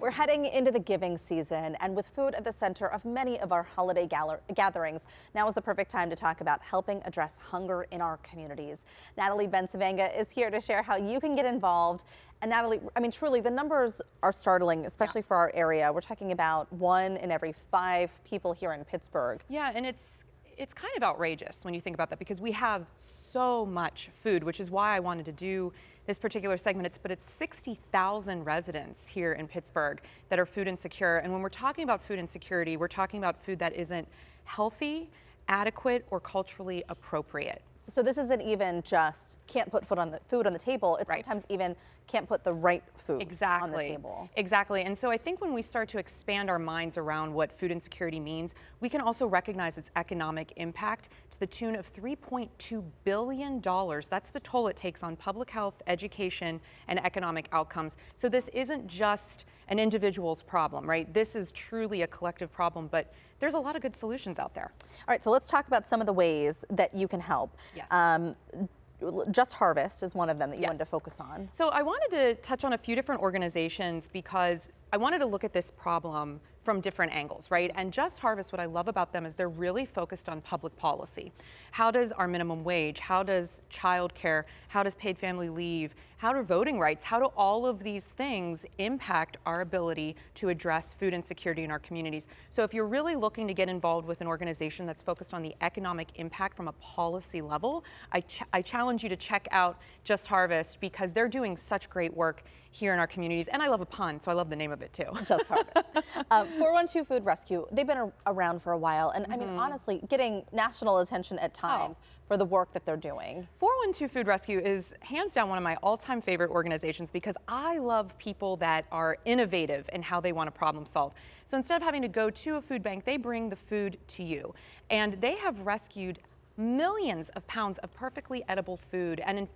We're heading into the giving season, and with food at the center of many of our holiday gatherings, now is the perfect time to talk about helping address hunger in our communities. Natalie Bencivenga is here to share how you can get involved. And Natalie, I mean, truly, the numbers are startling, especially for our area. We're talking about 1 in every 5 people here in Pittsburgh. Yeah, and it's kind of outrageous when you think about that, because we have so much food, which is why I wanted to do this particular segment. But it's 60,000 residents here in Pittsburgh that are food insecure. And when we're talking about food insecurity, we're talking about food that isn't healthy, adequate, or culturally appropriate. So this isn't even just can't put food on the table. It's Right. sometimes even can't put the right food Exactly. on the table. Exactly. And so I think when we start to expand our minds around what food insecurity means, we can also recognize its economic impact to the tune of $3.2 billion. That's the toll it takes on public health, education, and economic outcomes. So this isn't just an individual's problem, right? This is truly a collective problem, but there's a lot of good solutions out there. All right, so let's talk about some of the ways that you can help. Yes. Just Harvest is one of them that you Yes. wanted to focus on. So I wanted to touch on a few different organizations because I wanted to look at this problem from different angles, right? And Just Harvest, what I love about them is they're really focused on public policy. How does our minimum wage, how does childcare, how does paid family leave, how do voting rights, how do all of these things impact our ability to address food insecurity in our communities? So if you're really looking to get involved with an organization that's focused on the economic impact from a policy level, I challenge you to check out Just Harvest, because they're doing such great work here in our communities. And I love a pun, so I love the name of it too. Just Harvest. 412 Food Rescue, they've been around for a while. And I mean, honestly, getting national attention at times for the work that they're doing. 412 Food Rescue is hands down one of my all-time favorite organizations, because I love people that are innovative in how they want to problem solve. So instead of having to go to a food bank, they bring the food to you. And they have rescued millions of pounds of perfectly edible food. And in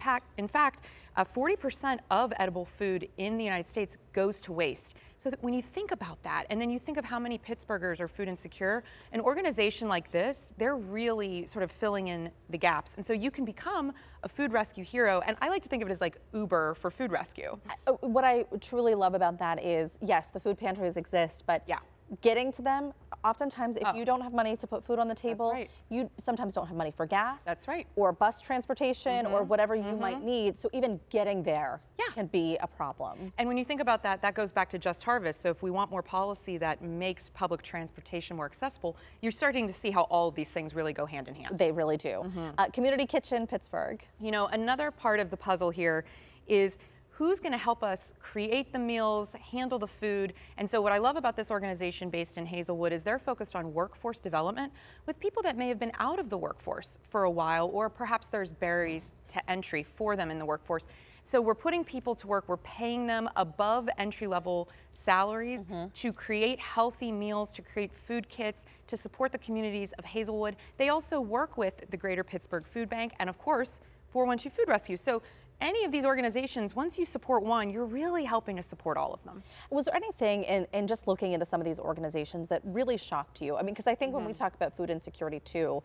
fact, 40% of edible food in the United States goes to waste. So that when you think about that, and then you think of how many Pittsburghers are food insecure, an organization like this, they're really sort of filling in the gaps. And so you can become a food rescue hero. And I like to think of it as like Uber for food rescue. What I truly love about that is, yes, the food pantries exist, but Yeah. getting to them, oftentimes if you don't have money to put food on the table, right. you sometimes don't have money for gas. That's right. Or bus transportation or whatever you might need. So even getting there can be a problem. And when you think about that, that goes back to Just Harvest. So if we want more policy that makes public transportation more accessible, you're starting to see how all of these things really go hand in hand. They really do. Community Kitchen Pittsburgh. You know, another part of the puzzle here is who's going to help us create the meals, handle the food. And so what I love about this organization based in Hazelwood is they're focused on workforce development with people that may have been out of the workforce for a while, or perhaps there's barriers to entry for them in the workforce. So we're putting people to work, we're paying them above entry-level salaries to create healthy meals, to create food kits, to support the communities of Hazelwood. They also work with the Greater Pittsburgh Food Bank and, of course, 412 Food Rescue. So any of these organizations, once you support one, you're really helping to support all of them. Was there anything in just looking into some of these organizations that really shocked you? I mean, because I think when we talk about food insecurity too,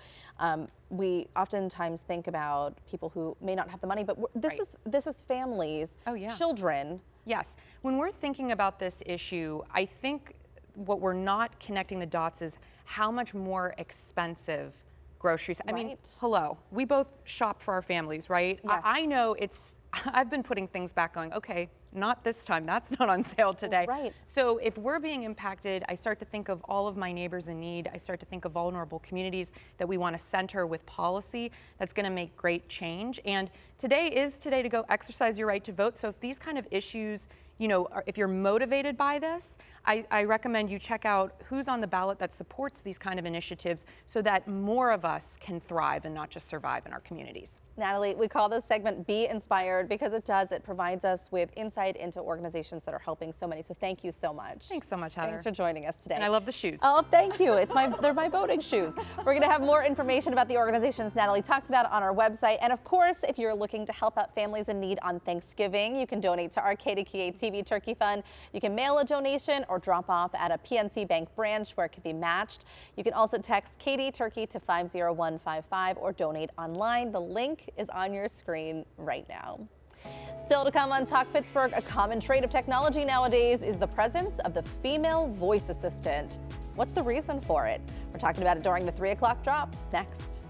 we oftentimes think about people who may not have the money, but this is families, children. Yes. When we're thinking about this issue, I think what we're not connecting the dots is how much more expensive groceries. I mean, hello, we both shop for our families, right? Yes. I know I've been putting things back going, okay, not this time, that's not on sale today. Right. So if we're being impacted, I start to think of all of my neighbors in need. I start to think of vulnerable communities that we want to center with policy that's going to make great change. And today is today to go exercise your right to vote. So if these kind of issues, you know, if you're motivated by this, I recommend you check out who's on the ballot that supports these kind of initiatives so that more of us can thrive and not just survive in our communities. Natalie, we call this segment Be Inspired because it provides us with insight into organizations that are helping so many. So thank you so much. Thanks so much, Heather. Thanks for joining us today. And I love the shoes. Oh, thank you. They're my voting shoes. We're going to have more information about the organizations Natalie talked about on our website. And of course, if you're looking to help out families in need on Thanksgiving, you can donate to our KDKA TV Turkey Fund. You can mail a donation or drop off at a PNC Bank branch where it can be matched. You can also text KD Turkey to 50155 or donate online. The link is on your screen right now. Still to come on Talk Pittsburgh, a common trait of technology nowadays is the presence of the female voice assistant. What's the reason for it? We're talking about it during the 3 o'clock drop next.